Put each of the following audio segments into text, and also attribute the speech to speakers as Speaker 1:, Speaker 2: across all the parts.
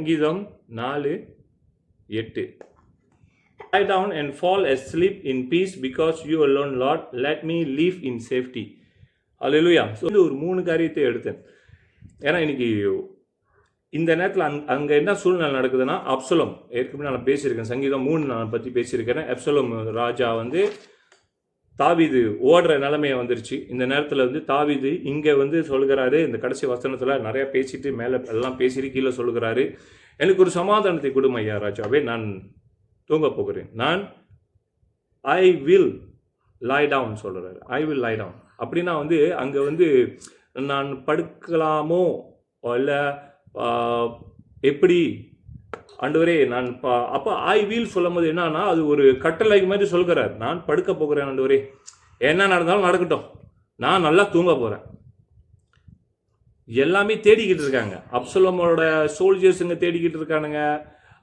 Speaker 1: சங்கீதம் 4:8. Lie down and fall asleep in peace because you alone, Lord, let me live in safety. Hallelujah. So ஒரு 3 காரியத்தை எடுத்தேன். ஏன்னா இன்னைக்கு இந்த நேரத்தில் அங்கே என்ன சூழ்நிலை நடக்குதுன்னா, அப்சலோம், ஏற்கனவே நான் பேசியிருக்கேன், சங்கீதம் 3 நான் பற்றி பேசியிருக்கேன். அப்சலோம் ராஜா வந்து தாவீது ஓடுற நிலைமையை வந்துருச்சு. இந்த நேரத்தில் வந்து தாவீது இங்கே வந்து சொல்கிறாரு, இந்த கடைசி வசனத்தில் நிறையா பேசிட்டு மேலே எல்லாம் பேசிட்டு கீழே சொல்கிறாரு, எனக்கு ஒரு சமாதானத்தை கொடுமை ஐயா ராஜாவே, நான் தூங்க போகிறேன், நான் ஐ வில் லை டவுன் சொல்கிறாரு. ஐ வில் லை டவுன் அப்படின்னா வந்து அங்கே வந்து நான் படுக்கலாமோ இல்லை எப்படி ஆண்டவரே நான் அப்போ ஐ வில் சொல்லும் போது என்னன்னா அது ஒரு கட்டளை மாதிரி சொல்கிறார். நான் படுக்க போகிறேன் ஆண்டவரே, என்ன நடந்தாலும் நடக்கட்டும், நான் நல்லா தூங்க போகிறேன். எல்லாமே தேடிக்கிட்டு இருக்காங்க. அப்சலோமோட சோல்ஜர்ஸுங்க தேடிக்கிட்டு இருக்கானுங்க,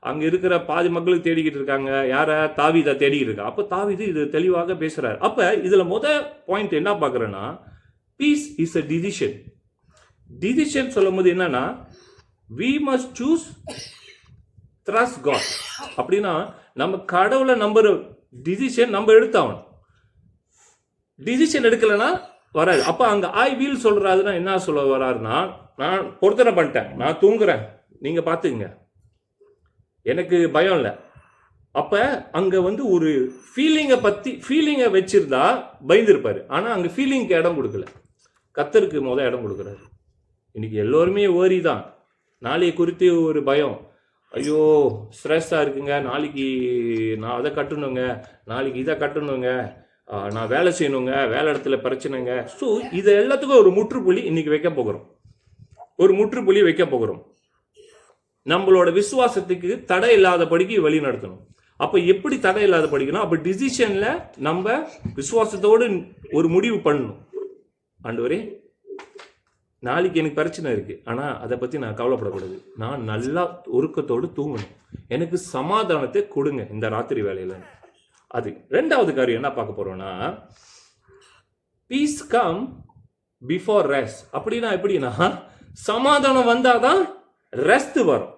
Speaker 1: அங்கே இருக்கிற பாதி மக்களுக்கு தேடிக்கிட்டு இருக்காங்க. யாரை? தாவீதை தேடிக்கிட்டு இருக்கா. அப்போ தாவீது இது தெளிவாக பேசுகிறார். அப்போ இதில் பாயிண்ட் என்ன பார்க்குறேன்னா, peace is a decision. Decision சொல்லும் போது என்னன்னா, we must choose trust God. அப்படின்னா நம்ம கடவுளை நம்புற டிசிஷன் நம்ம எடுத்தாகணும். டிசிஷன் எடுக்கலைன்னா வராது. அப்போ அங்கே ஐ வில் சொல்கிறாருன்னா என்ன சொல்ல வராருன்னா, நான் பொருத்தனை பண்ணிட்டேன், நான் தூங்குறேன், நீங்கள் பார்த்துக்குங்க, எனக்கு பயம் இல்லை. அப்போ அங்கே வந்து ஒரு ஃபீலிங்கை வச்சிருந்தா பயந்துருப்பார். ஆனால் அங்கே ஃபீலிங்க்கு இடம் கொடுக்கல, கர்த்தருக்கு இடம் கொடுக்குறாரு. இன்னைக்கு எல்லோருமே ஓரி தான். நாளையை குறித்து ஒரு பயம், ஐயோ ஸ்ட்ரெஸ்ஸாக இருக்குங்க, நாளைக்கு நான் அதை கட்டணுங்க, நாளைக்கு இதை கட்டணுங்க, நான் வேலை செய்யணுங்க, வேலை இடத்துல பிரச்சனைங்க. ஸோ இது எல்லாத்துக்கும் ஒரு முற்றுப்புள்ளி இன்னைக்கு வைக்க போகிறோம், ஒரு முற்றுப்புள்ளி வைக்க போகிறோம். நம்மளோட விசுவாசத்துக்கு தடை இல்லாதபடிக்கு வழி நடத்தணும். அப்போ எப்படி தடை இல்லாத படிக்கணும்? அப்போ டிசிஷனில் நம்ம விசுவாசத்தோடு ஒரு முடிவு பண்ணணும். ஆண்டவரே, நாளைக்கு எனக்கு பிரச்சனை இருக்குது, ஆனால் அதை பற்றி நான் கவலைப்படக்கூடாது, நான் நல்லா ஒருக்கத்தோடு தூங்கணும், எனக்கு சமாதானத்தை கொடுங்க இந்த ராத்திரி வேலையில். அது ரெண்டாவது காரியம் என்ன பார்க்க போகிறோன்னா, பீஸ் கம் பிஃபோர் ரெஸ்ட். அப்படின்னா எப்படின்னா, சமாதானம் வந்தால் தான் ரெஸ்ட் வரும்,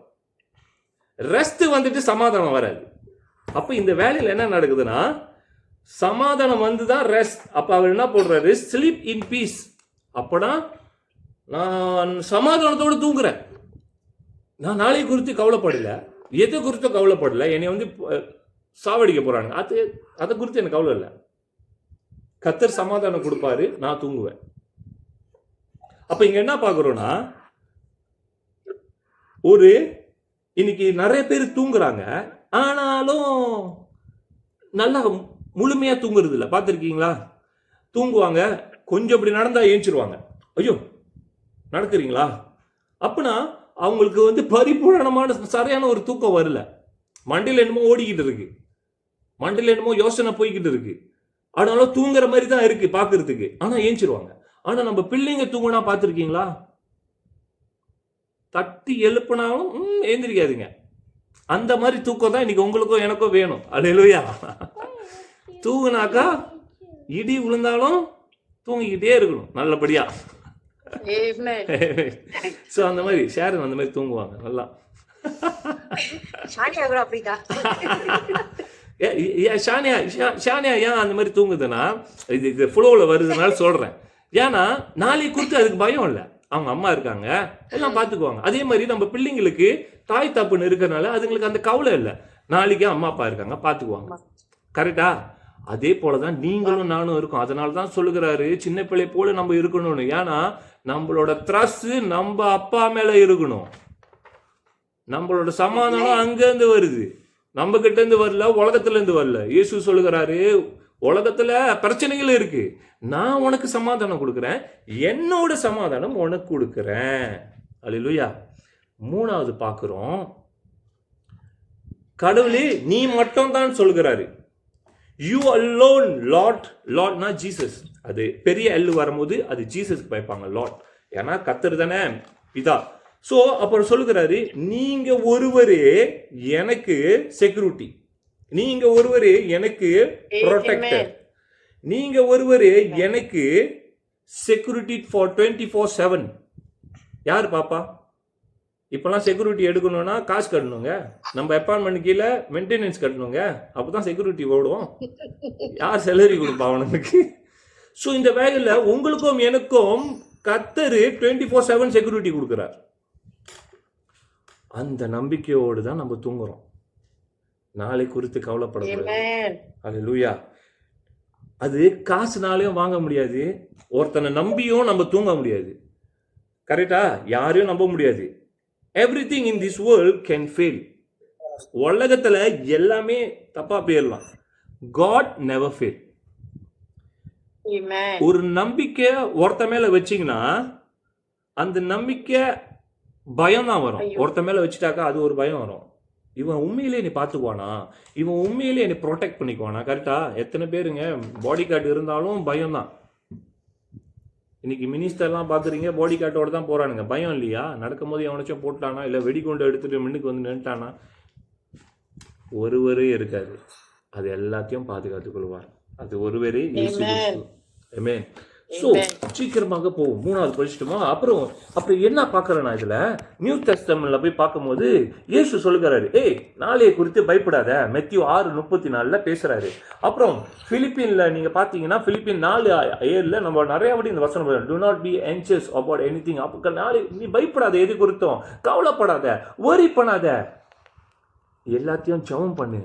Speaker 1: ரெஸ்ட் வந்துட்டு சமாதானம் வராது. அப்போ இந்த வேலையில் என்ன நடக்குதுன்னா, சமாதானம் வந்து தான் ரெஸ்ட். அப்போ அவர் என்ன போடுறாரு, ஸ்லீப் இன் பீஸ். அப்போனா நான் சமாதானத்தோடு தூங்குறேன், நான் நாளை குறித்து கவலைப்படல, எதை குறித்து கவலைப்படல, என்னை வந்து சாவடிக்க போகிறாங்க, அதை குறித்து எனக்கு கவலை இல்லை. கர்த்தர் சமாதானம் கொடுப்பாரு, நான் தூங்குவேன். அப்போ இங்கே என்ன பார்க்குறோன்னா, ஒரு இன்னைக்கு நிறைய பேர் தூங்குறாங்க, ஆனாலும் நல்லா முழுமையாக தூங்குறது இல்லை. பார்த்துருக்கீங்களா? தூங்குவாங்க, கொஞ்சம் இப்படி நடந்தால் ஏஞ்சிருவாங்க, ஐயோ நடக்கிறீங்களா அப்படின்னா அவங்களுக்கு வந்து பரிபூரணமான சரியான ஒரு தூக்கம் வரல. மண்டையில் என்னமோ ஓடிக்கிட்டு இருக்கு, மண்டையில் என்னமோ யோசனை போய்கிட்டு இருக்கு, ஆனாலும் தூங்குற மாதிரி தான் இருக்கு பார்க்கறதுக்கு, ஆனால் ஏஞ்சிருவாங்க. ஆனால் நம்ம பிள்ளைங்க தூங்குனா பார்த்துருக்கீங்களா? தட்டி எழுப்புனாலும் ஏந்திரிக்காதுங்க. அந்த மாதிரி தூக்கம் தான் இன்னைக்கு உங்களுக்கும் எனக்கும் வேணும். அல்லேலூயா. தூங்குனாக்கா இடி விழுந்தாலும் தூங்கிக்கிட்டே இருக்கணும் நல்லபடியா. ஸோ அந்த மாதிரி ஷேரன் அந்த மாதிரி தூங்குவாங்க நல்லா. ஷானியா ஏன் அந்த மாதிரி தூங்குதுன்னா, இது ஃப்ளோவில் வருதுனால சொல்கிறேன். ஏன்னா நாளைக்கு குறித்து அதுக்கு பயம் இல்லை, அவங்க அம்மா இருக்காங்க, எல்லாம் பார்த்துக்குவாங்க. அதே மாதிரி நம்ம பிள்ளைங்களுக்கு தாய் தப்புன்னு இருக்கிறனால அதுங்களுக்கு அந்த கவலை இல்லை, நாளைக்கு அம்மா அப்பா இருக்காங்க பார்த்துக்குவாங்க. கரெக்டா? அதே போல தான் நீங்களும் நானும் இருக்கும். அதனால தான் சொல்லுகிறாரு, சின்ன பிள்ளை போல நம்ம இருக்கணும்னு. ஏன்னா நம்மளோட த்ரஸ் நம்ம அப்பா மேல இருக்கணும். நம்மளோட சமாதானம் அங்கேருந்து வருது, நம்ம கிட்ட இருந்து வரல, உலகத்துல இருந்து வரல. இயேசு சொல்லுகிறாரு, உலகத்துல பிரச்சனைகள் இருக்கு, நான் உனக்கு சமாதானம் கொடுக்குறேன், என்னோட சமாதானம் உனக்கு கொடுக்குறேன். அல்லேலூயா. மூணாவது பார்க்கிறோம், கடவுளே நீ மட்டும் தான் சொல்கிறாரு. You alone lord. லார்ட்னா ஜீசஸ். அது பெரிய எல் வரும்போது அது ஜீசஸ்க்கு வைப்பாங்க லார்ட், ஏன்னா கர்த்தர் தானே பிதா. ஸோ அப்புறம் சொல்லுகிறாரு, நீங்க ஒருவரே எனக்கு செக்யூரிட்டி, நீங்க ஒருவரே எனக்கு ப்ரொடெக்டர், நீங்க ஒருவரே எனக்கு செக்யூரிட்டி ஃபார் 24/7. யார் பாப்பா? இப்போலாம் செக்யூரிட்டி எடுக்கணும்னா காசு கட்டணுங்க. நம்ம அப்பார்ட்மெண்ட் கீழே மெயின்டெனன்ஸ் கட்டணுங்க. அப்போ தான் செக்யூரிட்டி ஓடும். யார் சேலரி கொடுப்பா அவனுக்கு? ஸோ இந்த வேலையில் உங்களுக்கும் எனக்கும் கர்த்தர் 24/7 செக்யூரிட்டி கொடுக்குறார். அந்த நம்பிக்கையோடு தான் நம்ம தூங்குறோம். நாளை குறித்து கவலைப்படக்கூடாது. அல்லேலூயா. அது காசுனாலையும் வாங்க முடியாது, ஒருத்தனை நம்பியும் நம்ம தூங்க முடியாது. கரெக்டா? யாரையும் நம்ப முடியாது. Everything in this world can fail. உலகத்துல எல்லாமே தப்பா போயிடலாம். God never fail. ஒரு நம்பிக்கை ஒருத்த மேல வச்சீங்கன்னா அந்த நம்பிக்கை பயம் தான் வரும். ஒருத்த மேல வச்சுட்டாக்கா அது ஒரு பயம் வரும். இவன் உண்மையிலே என்னை பார்த்துக்குவானா, இவன் உண்மையிலே என்னை ப்ரொடெக்ட் பண்ணிக்குவானா? கரெக்டா? எத்தனை பேருங்க பாடி கார்டு இருந்தாலும் பயம் தான். இன்னைக்கு மினிஸ்டர்லாம் பார்க்குறீங்க, பாடி கார்டோட தான் போகிறானுங்க. பயம் இல்லையா? நடக்கும்போது எவனாச்சும் போட்டானா, இல்லை வெடிகுண்டு எடுத்துகிட்டு மின்னுக்கு வந்து நின்ட்டானா? ஒருவரே இருக்காது. அது எல்லாத்தையும் பாதுகாத்துக் கொள்வார். அது ஒருவரே இயேசு கிறிஸ்து. ஆமென். ஸோ சீக்கிரமாக போவோம். 3வது படிச்சுட்டுமா? அப்புறம் என்ன பார்க்குறேன் நான் இதில், நியூ டெஸ்டமெண்ட்ல போய் பார்க்கும்போது இயேசு சொல்லுகிறாரு, நாளைய குறித்து பயப்படாத. மெத்தியூ 6:34 பேசுகிறாரு. அப்புறம் பிலிப்பின்ல நீங்கள் பார்த்தீங்கன்னா, பிலிப்பின் 4:7 நம்ம நிறையாவடி இந்த வசனம், do not be anxious about anything. அப்போ நாளை நீ பயப்படாத, எது குறித்தும் கவலைப்படாத, worry பண்ணாத, எல்லாத்தையும் ஜெபம் பண்ணு.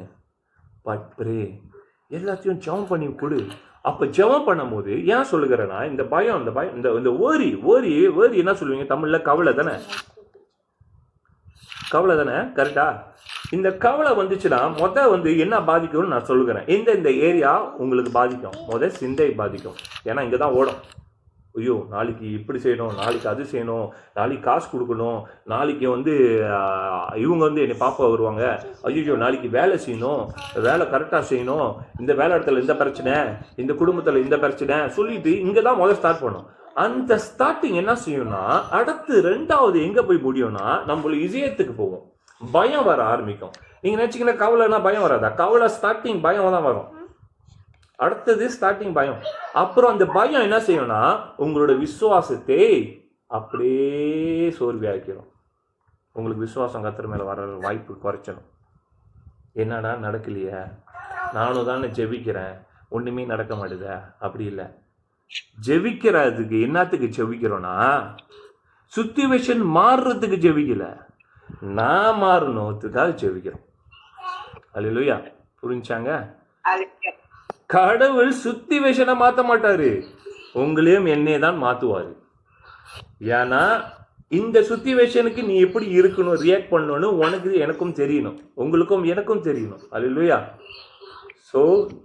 Speaker 1: பட் ப்ரே, எல்லாத்தையும் ஜெபம் பண்ணி கொடு. அப்போ ஜெபம் பண்ணும்போது ஏன் சொல்லுகிறேன்னா, இந்த பயம் இந்த ஓரி என்ன சொல்லுவீங்க தமிழ்ல? கவலை தானே? கவலை தானே? கரெக்டா? இந்த கவலை வந்துச்சுன்னா என்ன பாதிக்கும்னு நான் சொல்லுகிறேன். இந்த ஏரியா உங்களுக்கு பாதிக்கும். சிந்தை பாதிக்கும். ஏன்னா இங்கே தான் ஓடும். ஐயோ, நாளைக்கு இப்படி செய்யணும், நாளைக்கு அது செய்யணும், நாளைக்கு காசு கொடுக்கணும், நாளைக்கு இவங்க என்னை பார்க்க வருவாங்க, ஐயோ நாளைக்கு வேலை செய்யணும், வேலை கரெக்டாக செய்யணும், இந்த வேலை இடத்துல இந்த பிரச்சனை, இந்த குடும்பத்தில் இந்த பிரச்சனை சொல்லிட்டு இங்கே தான் ஸ்டார்ட் பண்ணும். அந்த ஸ்டார்டிங் என்ன செய்யும்னா, அடுத்து 2வது எங்கே போய் முடியும்னா, நம்மளுக்கு இதயத்துக்கு போகும். பயம் வர ஆரம்பிக்கும். நீங்கள் நினச்சிங்கன்னா கவலைன்னா பயம் வராதா? கவலை ஸ்டார்டிங் பயம் தான் வரும். அடுத்தது ஸ்டார்டிங் பயம். அப்புறம் அந்த பயம் என்ன செய்யும்னா, உங்களோட விசுவாசத்தை அப்படியே சோர்வியாக்கிடும். உங்களுக்கு விசுவாசம் கர்த்தர் மேலே வர வாய்ப்பு குறைச்சிடும். என்னடா நடக்கலையே, நானும் தானே ஜெபிக்கிறேன், ஒன்றுமே நடக்க மாட்டேதா? அப்படி இல்லை. ஜெபிக்கிறதுக்கு என்னத்துக்கு ஜெபிக்கிறோன்னா, சிச்சுவேஷன் மாறுறதுக்கு ஜெபிக்கல, நான் மாறணுத்துக்காக ஜெபிக்கிறோம். அல்லேலூயா. புரிஞ்சாங்க? கடவுள் சிச்சுவேஷனை மாற்ற மாட்டாரு, உங்களையும் என்னையே தான் மாற்றுவார். ஏன்னா இந்த சிச்சுவேஷனுக்கு நீ எப்படி இருக்கணும், ரியாக்ட் பண்ணணும்னு உனக்கு எனக்கும் தெரியணும், உங்களுக்கும் எனக்கும் தெரியணும். அல்லேலூயா. ஸோ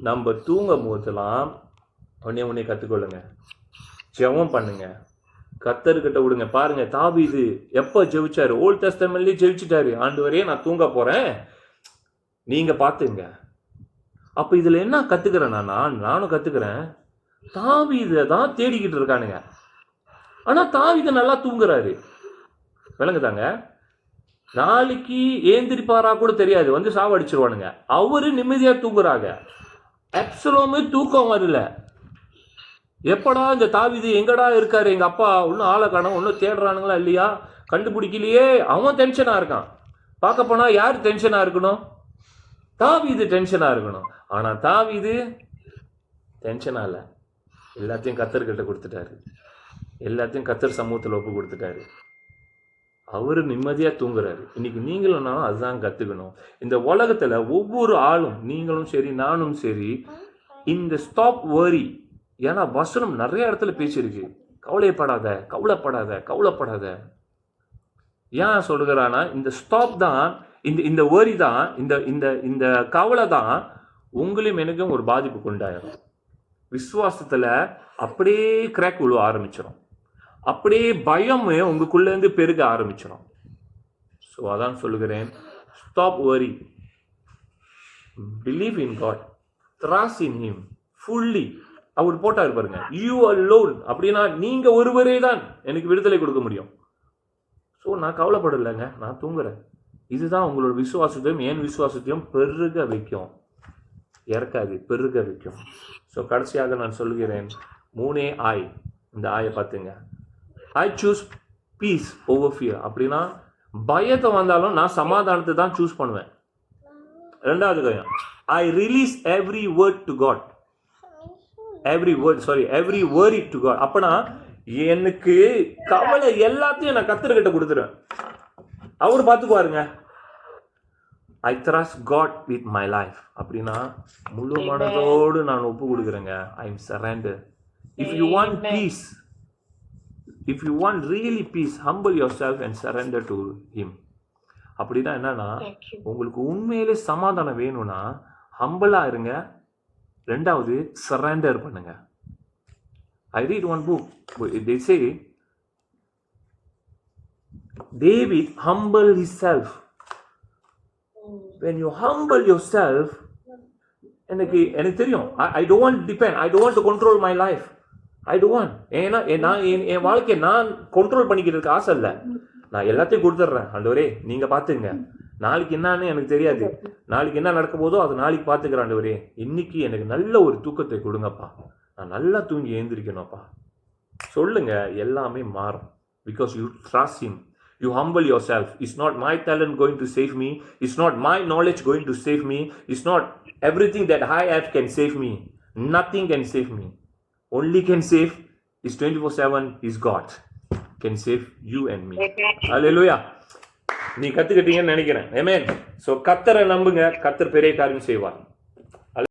Speaker 1: நம்ம தூங்கும் போதெல்லாம் ஒன்னே கற்றுக்கொள்ளுங்க, ஜெபம் பண்ணுங்க, கர்த்தர்கிட்ட விடுங்க. பாருங்க, தாவீது எப்போ ஜெபிச்சாரு? ஓல்ட் டெஸ்டமெண்ட்லயே ஜெபிச்சிட்டாரு. ஆண்டவரே நான் தூங்க போறேன், நீங்க பார்த்துங்க. அப்போ இதில் என்ன கற்றுக்கிறேன்னா, நானும் கற்றுக்கிறேன், தாவீதை தான் தேடிக்கிட்டு இருக்கானுங்க. ஆனால் தாவீதை நல்லா தூங்குறாரு. விளங்குதாங்க? நாளைக்கு ஏந்திரிப்பாரா கூட தெரியாது, சாவடிச்சிருவானுங்க. அவரு நிம்மதியாக தூங்குறாங்க. அப்சலோமு தூக்கம் வரல. எப்படா இந்த தாவீது எங்கடா இருக்காரு, எங்கள் அப்பா இன்னும் ஆளை காணோம், இன்னும் தேடுறானுங்களா இல்லையா, கண்டுபிடிக்கலையே, அவன் டென்ஷனாக இருக்கான். பார்க்க போனால் யார் டென்ஷனாக இருக்கணும்? தாவீது டென்ஷனாக இருக்கணும். ஆனால் தாவீது டென்ஷனாக இல்லை, எல்லாத்தையும் கர்த்தர்கிட்ட கொடுத்துட்டாரு, எல்லாத்தையும் கர்த்தர் சமூகத்தில் ஒப்பு கொடுத்துட்டாரு. அவரு நிம்மதியாக தூங்குறாரு. இன்னைக்கு நீங்களும் நானும் அதுதான் கற்றுக்கணும். இந்த உலகத்தில் ஒவ்வொரு ஆளும், நீங்களும் சரி நானும் சரி, இந்த ஸ்டாப் வரி. ஏன்னா வசனம் நிறைய இடத்துல பேசியிருக்கு, கவலைப்படாத கவலைப்படாத கவலைப்படாத. ஏன் சொல்லுகிறானா, இந்த ஸ்டாப் தான், இந்த வரி தான், இந்த கவலை தான் உங்களையும் எனக்கும் ஒரு பாதிப்பு கொண்டாயிரும். விசுவாசத்தில் அப்படியே கிராக் விழுவ ஆரம்பிச்சிடும், அப்படியே பயம் உங்களுக்குள்ளேருந்து பெருக ஆரம்பிச்சிடும். ஸோ அதான் சொல்லுகிறேன், stop worry, believe in God, trust in him fully. அவர் போட்டார் பாருங்க, யூ அலோன். அப்படின்னா நீங்க ஒருவரே தான் எனக்கு விடுதலை கொடுக்க முடியும். ஸோ நான் கவலைப்படலைங்க, நான் தூங்குறேன். இதுதான் உங்களோட விசுவாசத்தையும் என் விசுவாசத்தையும் பெருக வைக்கும், இறக்காது, பெருக வைக்கும். ஸோ கடைசியாக நான் சொல்லுகிறேன், 3 ஆய். இந்த ஆயை பார்த்துங்க. I choose peace over fear. அப்படின்னா பயத்தை வந்தாலும் நான் சமாதானத்தை தான் சூஸ் பண்ணுவேன். ரெண்டாவது காரியம், I release every word to God, every word to God. அப்பனா எனக்கு கவலை எல்லாத்தையும் நான் கர்த்தர்கிட்ட கொடுத்துருவேன், அவர் பார்த்துக்குவாருங்க. I trust God with my life. அப்படின்னா முழு மனதோடு நான் ஒப்பு கொடுக்குறேங்க. I am surrender. If you want peace, if you want really peace, humble yourself and surrender to him. அப்படின்னா என்னன்னா, உங்களுக்கு உண்மையிலே சமாதானம் வேணும்னா ஹம்பிளா இருங்க. ரெண்டாவது சரண்டர் பண்ணுங்க. I read one book. They say David humbled himself. When you humble yourself, எனக்கு தெரியும், I don't want to depend, I don't want to control my life. I don't want. ஏன்னா என் வாழ்க்கையை நான் கண்ட்ரோல் பண்ணிக்கிறதுக்கு ஆசை இல்லை. நான் எல்லாத்தையும் கொடுத்துட்றேன். ஆண்டவரே நீங்க பாத்துங்க, நாளைக்கு என்னன்னு எனக்கு தெரியாது, நாளைக்கு என்ன நடக்க போதோ அது நாளைக்கு பாத்துக்கிறேன். ஆண்டவரே இன்னைக்கு எனக்கு நல்ல ஒரு தூக்கத்தை கொடுங்கப்பா, நான் நல்லா தூங்கி எழுந்திரிக்கணும்ப்பா சொல்லுங்க. எல்லாமே மாறும். Because you trust him, you humble yourself. It's not my talent going to save me, it's not my knowledge going to save me, it's not everything that I have can save me. Nothing can save me. Only can save is 24/7 is God can save you and me. Hallelujah. நீ கத்துக்கிட்டீங்கன்னு நினைக்கிறேன். Amen. So கர்த்தரை நம்புங்க, கர்த்தர் பெரிய காரியம் செய்வார்.